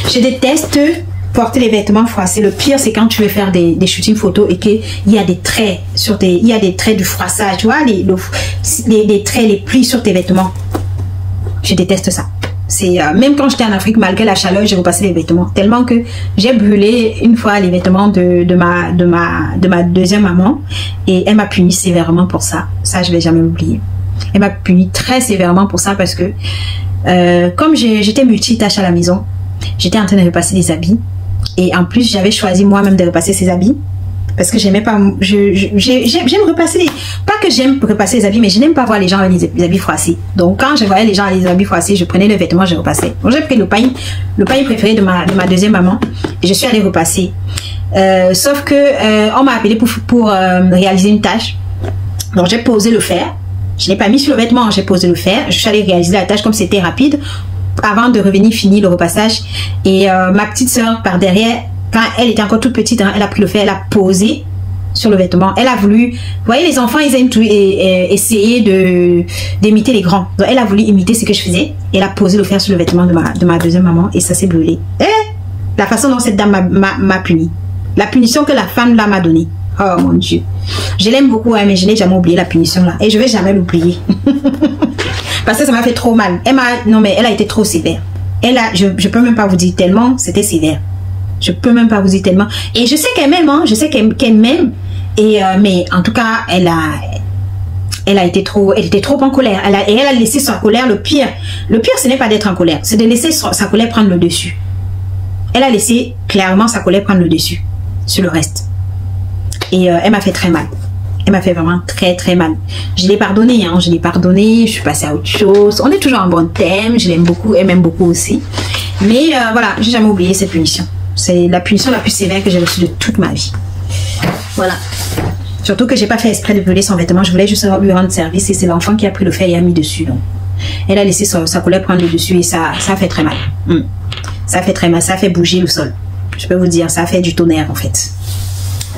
Je déteste porter les vêtements froissés. Le pire, c'est quand tu veux faire des shootings photos et qu'il y a des traits sur tes, il y a des traits du froissage, tu vois, les traits, les plis sur tes vêtements. Je déteste ça. C'est même quand j'étais en Afrique, malgré la chaleur, j'ai repassé les vêtements tellement que j'ai brûlé une fois les vêtements de ma deuxième maman et elle m'a puni sévèrement pour ça. Ça, je vais jamais oublier. Elle m'a puni très sévèrement pour ça parce que comme j'étais multitâche à la maison, j'étais en train de repasser des habits et en plus j'avais choisi moi-même de repasser ces habits parce que j'aimais pas, j'aime repasser, pas que j'aime repasser les habits, mais je n'aime pas voir les gens avec les habits froissés. Donc quand je voyais les gens avec les habits froissés, je prenais le vêtement, je repassais. Donc j'ai pris le pain préféré de ma deuxième maman et je suis allée repasser. Sauf que on m'a appelé pour réaliser une tâche. Donc j'ai posé le fer. Je n'ai pas mis sur le vêtement, j'ai posé le fer. Je suis allée réaliser la tâche comme c'était rapide. Avant de revenir finir le repassage. Et ma petite soeur par derrière, quand elle était encore toute petite, hein, elle a pris le fer, elle a posé sur le vêtement. Elle a voulu, vous voyez les enfants, ils aiment tout essayer d'imiter les grands. Donc elle a voulu imiter ce que je faisais. Elle a posé le fer sur le vêtement de ma deuxième maman et ça s'est brûlé. Et la façon dont cette dame m'a puni. La punition que la femme là m'a donnée. Oh mon Dieu. Je l'aime beaucoup, hein, mais je n'ai jamais oublié la punition là. Et je vais jamais l'oublier. Parce que ça m'a fait trop mal. Non mais elle a été trop sévère. Je peux même pas vous dire tellement c'était sévère. Je peux même pas vous dire tellement. Et je sais qu'elle m'aime, hein, je sais qu'elle m'aime. Et mais en tout cas, elle était trop en colère. Elle a laissé sa colère. Le pire, ce n'est pas d'être en colère, c'est de laisser sa colère prendre le dessus. Elle a laissé clairement sa colère prendre le dessus sur le reste. Et elle m'a fait très mal. Elle m'a fait vraiment très très mal. Je l'ai pardonné, hein, je l'ai pardonné, je suis passée à autre chose. On est toujours en bon thème, je l'aime beaucoup, elle m'aime beaucoup aussi. Mais voilà, j'ai jamais oublié cette punition. C'est la punition la plus sévère que j'ai reçue de toute ma vie. Voilà. Surtout que j'ai pas fait exprès de brûler son vêtement, je voulais juste lui rendre service et c'est l'enfant qui a pris le fer et a mis dessus. Donc. Elle a laissé sa colère prendre le dessus et ça a fait très mal. Ça a fait très mal, ça a fait bouger le sol. Je peux vous dire, ça a fait du tonnerre en fait.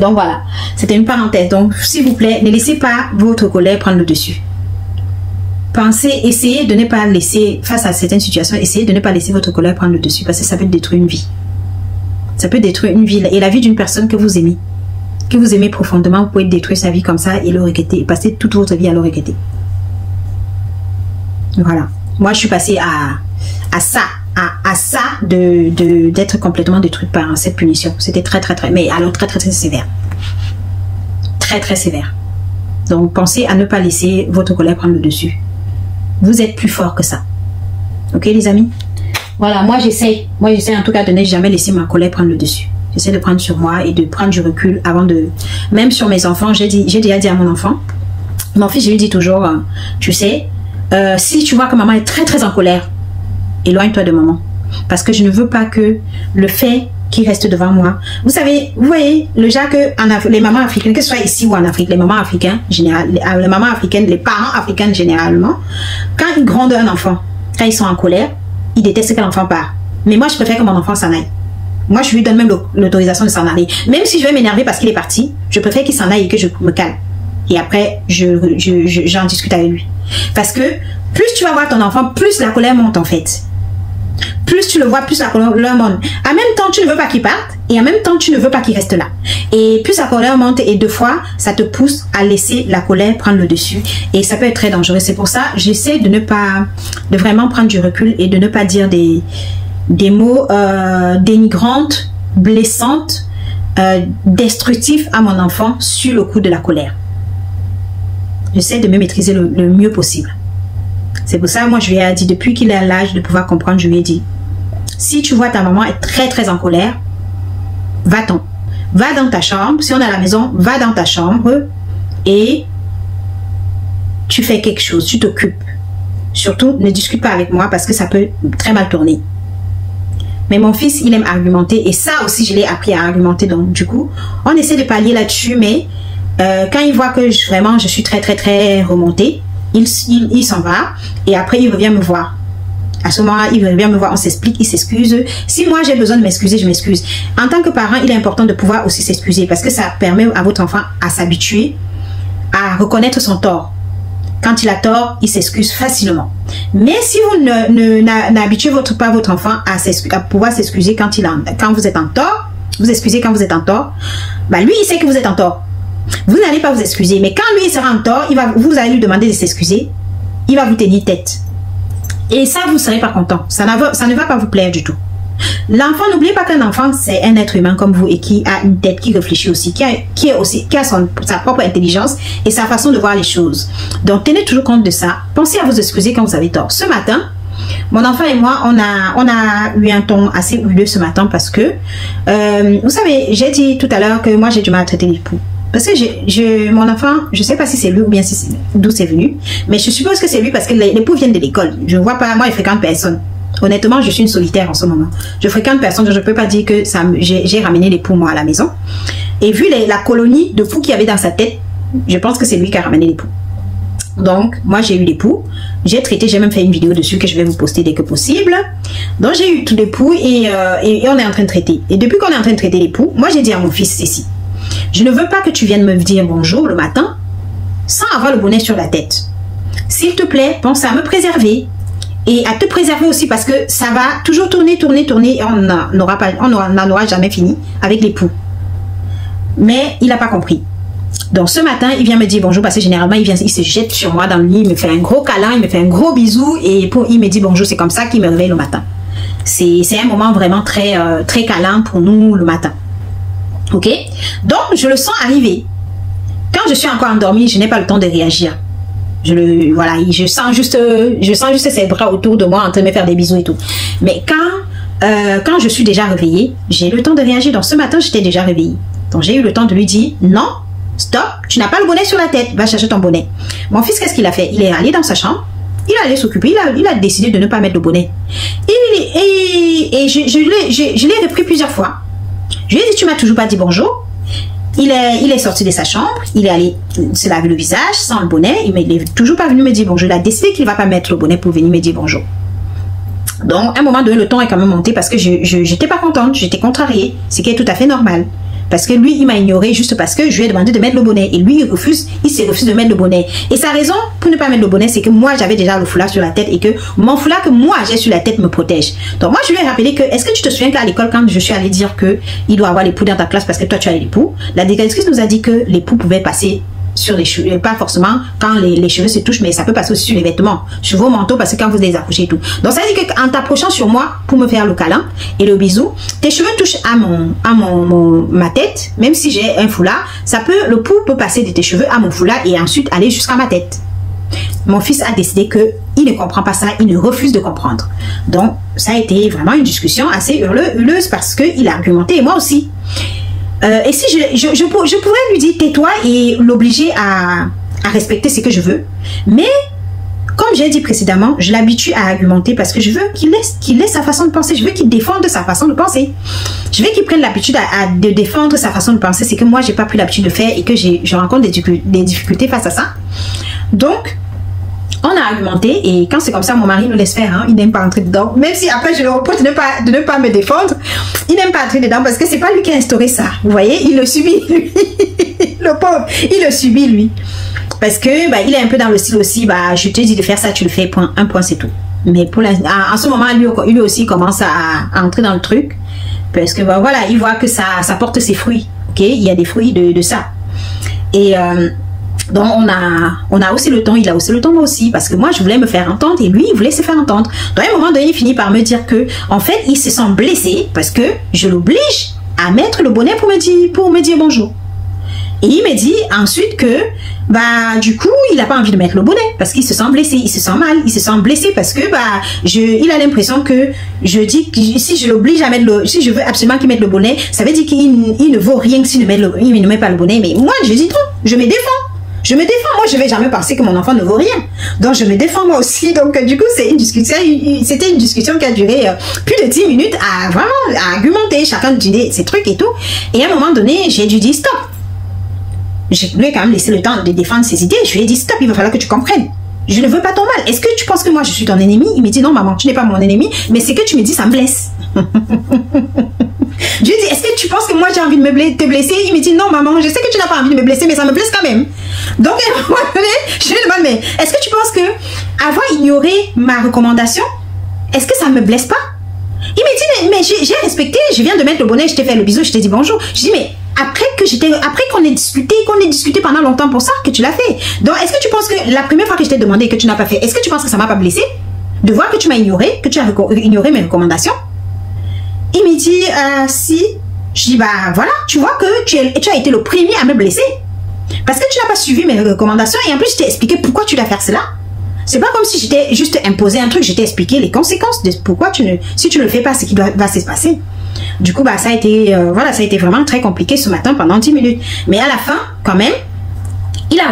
Donc voilà, c'était une parenthèse. Donc s'il vous plaît, ne laissez pas votre colère prendre le dessus. Essayez de ne pas laisser, face à certaines situations, essayez de ne pas laisser votre colère prendre le dessus parce que ça peut détruire une vie. Ça peut détruire une vie et la vie d'une personne que vous aimez. Que vous aimez profondément, vous pouvez détruire sa vie comme ça et le regretter, passer toute votre vie à le regretter. Voilà. Moi, je suis passée à ça d'être complètement détruite par cette punition. C'était très mais alors très sévère. Très sévère. Donc pensez à ne pas laisser votre colère prendre le dessus. Vous êtes plus fort que ça. Ok les amis? Voilà, moi j'essaie en tout cas de ne jamais laisser ma colère prendre le dessus. J'essaie de prendre sur moi et de prendre du recul avant de... Même sur mes enfants, j'ai déjà dit à mon enfant, mon fils, je lui dis toujours, tu sais, si tu vois que maman est très en colère, éloigne-toi de maman. Parce que je ne veux pas que le fait qu'il reste devant moi... Vous savez, vous voyez, le genre que les mamans africaines, que ce soit ici ou en Afrique, les mamans africaines, les mamans africaines, les parents africains généralement, quand ils grondent un enfant, quand ils sont en colère, ils détestent que l'enfant part. Mais moi, je préfère que mon enfant s'en aille. Moi, je lui donne même l'autorisation de s'en aller. Même si je vais m'énerver parce qu'il est parti, je préfère qu'il s'en aille et que je me calme. Et après, j'en discute avec lui. Parce que plus tu vas voir ton enfant, plus la colère monte en fait. Plus tu le vois, plus la colère monte. En même temps, tu ne veux pas qu'il parte et en même temps, tu ne veux pas qu'il reste là. Et plus la colère monte et deux fois, ça te pousse à laisser la colère prendre le dessus. Et ça peut être très dangereux. C'est pour ça, j'essaie de vraiment prendre du recul et de ne pas dire des mots dénigrantes, blessantes, destructifs à mon enfant sur le coup de la colère. J'essaie de me maîtriser le mieux possible. C'est pour ça, moi, je lui ai dit, depuis qu'il a l'âge de pouvoir comprendre, je lui ai dit, si tu vois ta maman est très en colère, va-t'en. Va dans ta chambre. Si on est à la maison, va dans ta chambre et tu fais quelque chose, tu t'occupes. Surtout, ne discute pas avec moi parce que ça peut très mal tourner. Mais mon fils, il aime argumenter et ça aussi, je l'ai appris à argumenter. Donc, du coup, on essaie de pallier là-dessus, mais quand il voit que vraiment, je suis très remontée, il s'en va et après, il revient me voir. À ce moment-là, il revient me voir, on s'explique, il s'excuse. Si moi, j'ai besoin de m'excuser, je m'excuse. En tant que parent, il est important de pouvoir aussi s'excuser parce que ça permet à votre enfant à s'habituer à reconnaître son tort. quand il a tort, il s'excuse facilement. Mais si vous n'habituez pas votre enfant à pouvoir s'excuser quand vous êtes en tort, vous excusez quand vous êtes en tort, bah lui, il sait que vous êtes en tort. Vous n'allez pas vous excuser, mais quand lui il sera en tort, vous allez lui demander de s'excuser, il va vous tenir tête. Et ça, vous ne serez pas content. Ça ne va pas vous plaire du tout. L'enfant, n'oubliez pas qu'un enfant, c'est un être humain comme vous et qui a une tête, qui réfléchit aussi, qui a sa propre intelligence et sa façon de voir les choses. Donc, tenez toujours compte de ça. Pensez à vous excuser quand vous avez tort. Ce matin, mon enfant et moi, on a eu un ton assez houleux ce matin parce que, vous savez, j'ai dit tout à l'heure que moi, j'ai du mal à traiter l'époux. Parce que mon enfant, je ne sais pas si c'est lui ou bien d'où c'est venu, mais je suppose que c'est lui parce que l'époux vient de l'école. Je ne vois pas, moi, il fréquente personne. Honnêtement, je suis une solitaire en ce moment. Je fréquente personne, donc je ne peux pas dire que j'ai ramené l'époux, moi, à la maison. Et vu la colonie de fous qu'il y avait dans sa tête, je pense que c'est lui qui a ramené l'époux. Donc, moi, j'ai eu l'époux. J'ai traité, j'ai même fait une vidéo dessus que je vais vous poster dès que possible. Donc, j'ai eu tout l'époux et on est en train de traiter. Et depuis qu'on est en train de traiter l'époux, moi, j'ai dit à mon fils ceci. Je ne veux pas que tu viennes me dire bonjour le matin sans avoir le bonnet sur la tête. S'il te plaît, pense à me préserver et à te préserver aussi parce que ça va toujours tourner et on n'en aura jamais fini avec l'époux. Mais il n'a pas compris. Donc ce matin, il vient me dire bonjour parce que généralement, il se jette sur moi dans le lit, il me fait un gros câlin, il me fait un gros bisou et il me dit bonjour. C'est comme ça qu'il me réveille le matin. C'est un moment vraiment très câlin pour nous le matin. Ok, donc je le sens arriver. Quand je suis encore endormie, je n'ai pas le temps de réagir. Je sens juste ses bras autour de moi en train de me faire des bisous et tout. Mais quand je suis déjà réveillée, j'ai le temps de réagir. Donc ce matin, j'étais déjà réveillée. Donc j'ai eu le temps de lui dire non, stop, tu n'as pas le bonnet sur la tête, va chercher ton bonnet. Mon fils, qu'est-ce qu'il a fait? Il est allé dans sa chambre, il allait s'occuper, il a décidé de ne pas mettre le bonnet. Et je l'ai repris plusieurs fois. Je lui ai dit, tu m'as toujours pas dit bonjour. Il est sorti de sa chambre, il est allé se laver le visage sans le bonnet. Il n'est toujours pas venu me dire bonjour. Il a décidé qu'il ne va pas mettre le bonnet pour venir me dire bonjour. Donc, à un moment donné, le ton est quand même monté parce que je n'étais pas contente, j'étais contrariée. Ce qui est tout à fait normal. Parce que lui, il m'a ignoré juste parce que je lui ai demandé de mettre le bonnet. Et lui, il s'est refusé de mettre le bonnet. Et sa raison pour ne pas mettre le bonnet, c'est que moi, j'avais déjà le foulard sur la tête et que mon foulard que moi, j'ai sur la tête me protège. Donc moi, je lui ai rappelé que, est-ce que tu te souviens qu'à l'école, quand je suis allée dire que il doit avoir l'époux dans ta classe parce que toi, tu as l'époux, la directrice nous a dit que l'époux pouvait passer sur les cheveux, pas forcément quand les cheveux se touchent, mais ça peut passer aussi sur les vêtements, sur vos manteaux, parce que quand vous les accouchez et tout. Donc ça veut dire qu'en t'approchant sur moi pour me faire le câlin et le bisou, tes cheveux touchent à ma tête, même si j'ai un foulard, le pouls peut passer de tes cheveux à mon foulard et ensuite aller jusqu'à ma tête. Mon fils a décidé que il ne comprend pas ça, il ne refuse de comprendre. Donc ça a été vraiment une discussion assez hurleuse parce qu'il a argumenté et moi aussi. Et si je pourrais lui dire tais-toi et l'obliger à respecter ce que je veux, mais comme j'ai dit précédemment, je l'habitue à argumenter parce que je veux qu'il laisse sa façon de penser, je veux qu'il défende sa façon de penser, je veux qu'il prenne l'habitude de défendre sa façon de penser, c'est que moi j'ai pas pris l'habitude de faire et que je rencontre des difficultés face à ça. Donc on a argumenté et quand c'est comme ça, mon mari nous laisse faire, hein, il n'aime pas entrer dedans. Même si après je le reproche de ne pas me défendre, il n'aime pas entrer dedans parce que c'est pas lui qui a instauré ça. Vous voyez, il le subit lui. Le pauvre, il le subit lui. Parce que il est un peu dans le style aussi, je te dis de faire ça, tu le fais, point, un point, c'est tout. Mais en ce moment, lui aussi commence à entrer dans le truc. Parce que voilà, il voit que ça porte ses fruits. Ok, il y a des fruits de ça. Et donc on a aussi le temps, il a aussi le temps moi aussi, parce que moi je voulais me faire entendre et lui il voulait se faire entendre. Donc à un moment donné il finit par me dire que en fait il se sent blessé parce que je l'oblige à mettre le bonnet pour me dire bonjour. Et il me dit ensuite que du coup il n'a pas envie de mettre le bonnet parce qu'il se sent blessé, il se sent mal, il se sent blessé parce que il a l'impression que je dis que si je l'oblige à mettre si je veux absolument qu'il mette le bonnet, ça veut dire qu'il ne vaut rien s'il ne met pas le bonnet. Mais moi je dis non, je me défends. Je me défends, moi je vais jamais penser que mon enfant ne vaut rien. Donc je me défends moi aussi. Donc du coup c'est une discussion, c'était une discussion qui a duré plus de 10 minutes à argumenter, chacun disait ses trucs et tout. Et à un moment donné, j'ai dû dire stop. Je lui ai quand même laissé le temps de défendre ses idées. Je lui ai dit stop, il va falloir que tu comprennes. Je ne veux pas ton mal. Est-ce que tu penses que moi je suis ton ennemi? Il me dit non maman, tu n'es pas mon ennemi, mais ce que tu me dis ça me blesse. Je lui ai dit, est-ce que tu penses penses que moi j'ai envie de te blesser? Il me dit non maman, je sais que tu n'as pas envie de me blesser, mais ça me blesse quand même. Donc à un moment donné, je lui demande mais est-ce que tu penses que avoir ignoré ma recommandation, est-ce que ça me blesse pas? Il me dit mais j'ai respecté, je viens de mettre le bonnet, je t'ai fait le bisou, je t'ai dit bonjour. Je dis mais après qu'on ait discuté pendant longtemps pour ça que tu l'as fait. Donc est-ce que tu penses que la première fois que je t'ai demandé et que tu n'as pas fait, est-ce que tu penses que ça m'a pas blessé de voir que tu m'as ignoré, que tu as ignoré mes recommandations? Il me dit si. Je dis bah voilà, tu vois que tu as été le premier à me blesser parce que tu n'as pas suivi mes recommandations et en plus je t'ai expliqué pourquoi tu dois faire cela. C'est pas comme si j'étais juste imposé un truc, je t'ai expliqué les conséquences de pourquoi si tu ne le fais pas, ce qui va se passer. Du coup, bah, ça a été, voilà, ça a été vraiment très compliqué ce matin pendant 10 minutes. Mais à la fin, quand même, il a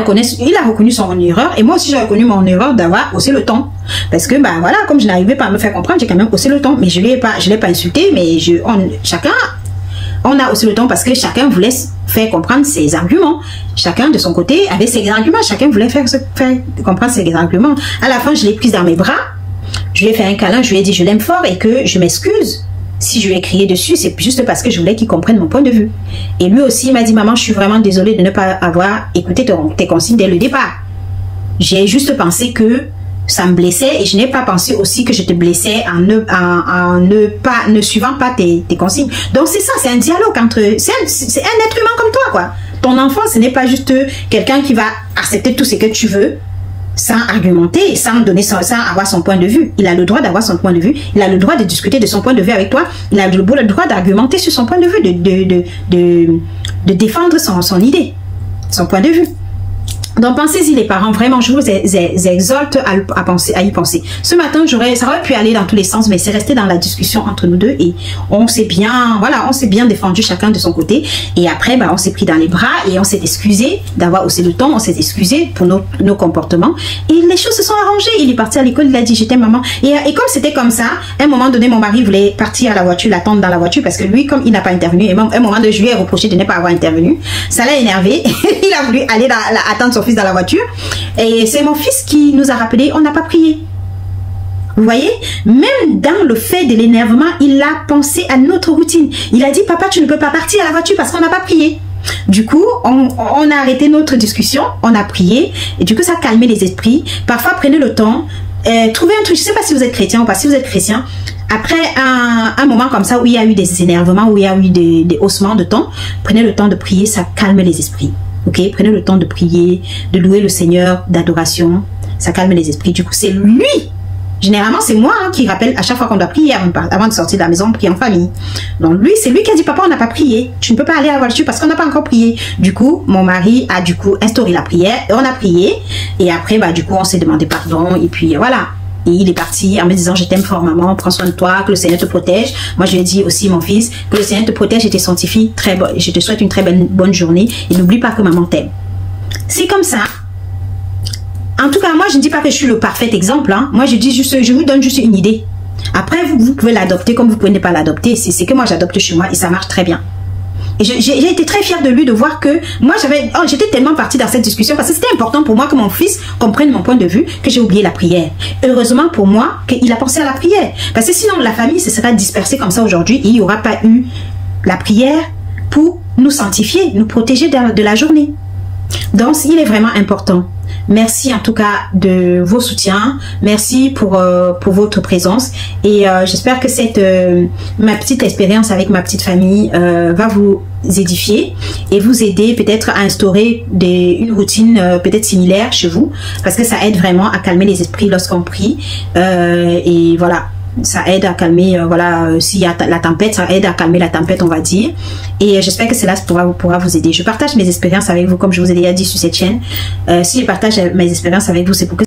reconnu son erreur et moi aussi j'ai reconnu mon erreur d'avoir haussé le ton. Parce que, bah, voilà, comme je n'arrivais pas à me faire comprendre, j'ai quand même haussé le ton. Mais je l'ai pas insulté, mais on a haussé le ton parce que chacun voulait faire comprendre ses arguments. Chacun de son côté avait ses arguments. Chacun voulait faire comprendre ses arguments. À la fin, je l'ai prise dans mes bras. Je lui ai fait un câlin. Je lui ai dit je l'aime fort et que je m'excuse. Si je lui ai crié dessus, c'est juste parce que je voulais qu'il comprenne mon point de vue. Et lui aussi, il m'a dit maman, je suis vraiment désolée de ne pas avoir écouté tes consignes dès le départ. J'ai juste pensé que ça me blessait et je n'ai pas pensé aussi que je te blessais en ne suivant pas tes consignes. Donc c'est ça, c'est un dialogue entre, c'est un être humain comme toi quoi. Ton enfant, ce n'est pas juste quelqu'un qui va accepter tout ce que tu veux sans argumenter, sans avoir son point de vue. Il a le droit d'avoir son point de vue, il a le droit de discuter de son point de vue avec toi, il a le droit d'argumenter sur son point de vue, de défendre son idée, son point de vue. Donc pensez-y les parents, vraiment je vous exhorte à y penser. Ce matin ça aurait pu aller dans tous les sens, mais c'est resté dans la discussion entre nous deux et on s'est bien, voilà, on s'est bien défendu chacun de son côté. Et après bah, on s'est pris dans les bras et on s'est excusé d'avoir haussé le ton, on s'est excusé pour nos comportements et les choses se sont arrangées. Il est parti à l'école, il a dit j'étais maman et comme c'était comme ça, à un moment donné mon mari voulait partir à la voiture, l'attendre dans la voiture parce que lui comme il n'a pas intervenu et même à un moment donné je lui ai reproché de ne pas avoir intervenu, ça l'a énervé. Il a voulu aller attendre son fils dans la voiture et c'est mon fils qui nous a rappelé on n'a pas prié. Vous voyez, même dans le fait de l'énervement, il a pensé à notre routine. Il a dit papa tu ne peux pas partir à la voiture parce qu'on n'a pas prié. Du coup on a arrêté notre discussion, on a prié et du coup ça a calmé les esprits. Parfois prenez le temps, trouvez un truc, je ne sais pas si vous êtes chrétien ou pas. Si vous êtes chrétien, après un moment comme ça où il y a eu des énervements, où il y a eu des haussements de ton, prenez le temps de prier, ça calme les esprits. Ok, prenez le temps de prier, de louer le Seigneur, d'adoration, ça calme les esprits. Du coup, c'est lui. Généralement, c'est moi qui rappelle à chaque fois qu'on doit prier avant de sortir de la maison, prier en famille. Donc lui, c'est lui qui a dit papa, on n'a pas prié. Tu ne peux pas aller à la voiture parce qu'on n'a pas encore prié. Du coup, mon mari a du coup instauré la prière et on a prié. Et après, bah du coup, on s'est demandé pardon et puis voilà. Et il est parti en me disant je t'aime fort maman, prends soin de toi, que le Seigneur te protège. Moi je lui ai dit aussi mon fils, que le Seigneur te protège et te sanctifie. Je te souhaite une très bonne journée et n'oublie pas que maman t'aime. C'est comme ça. En tout cas moi je ne dis pas que je suis le parfait exemple. Hein. Moi je dis juste, je vous donne juste une idée. Après vous pouvez l'adopter comme vous pouvez ne pas l'adopter. C'est que moi j'adopte chez moi et ça marche très bien. Et j'ai été très fière de lui de voir que moi j'étais tellement partie dans cette discussion parce que c'était important pour moi que mon fils comprenne mon point de vue que j'ai oublié la prière. Heureusement pour moi qu'il a pensé à la prière parce que sinon la famille se serait dispersée comme ça aujourd'hui et il n'y aura pas eu la prière pour nous sanctifier, nous protéger de la journée. Donc il est vraiment important. Merci en tout cas de vos soutiens. Merci pour votre présence. Et j'espère que ma petite expérience avec ma petite famille va vous édifier et vous aider peut-être à instaurer une routine peut-être similaire chez vous. Parce que ça aide vraiment à calmer les esprits lorsqu'on prie. Et voilà. Ça aide à calmer, voilà, s'il y a la tempête, ça aide à calmer la tempête, on va dire. Et j'espère que cela pourra vous aider. Je partage mes expériences avec vous, comme je vous ai déjà dit sur cette chaîne. Si je partage mes expériences avec vous, c'est pour que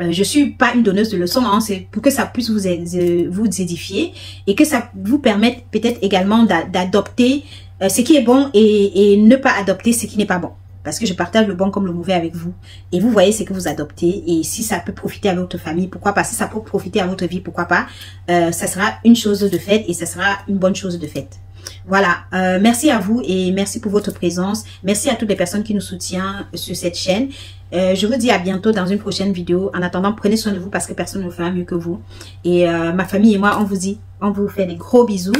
je suis pas une donneuse de leçons, hein, c'est pour que ça puisse vous édifier et que ça vous permette peut-être également d'adopter ce qui est bon et ne pas adopter ce qui n'est pas bon. Parce que je partage le bon comme le mauvais avec vous. Et vous voyez ce que vous adoptez. Et si ça peut profiter à votre famille, pourquoi pas. Si ça peut profiter à votre vie, pourquoi pas. Ça sera une chose de faite et ça sera une bonne chose de faite. Voilà. Merci à vous et merci pour votre présence. Merci à toutes les personnes qui nous soutiennent sur cette chaîne. Je vous dis à bientôt dans une prochaine vidéo. En attendant, prenez soin de vous parce que personne ne le fera mieux que vous. Et ma famille et moi, on vous fait des gros bisous.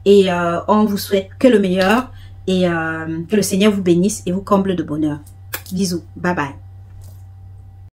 Et on vous souhaite que le meilleur et que le Seigneur vous bénisse et vous comble de bonheur. Bisous. Bye bye.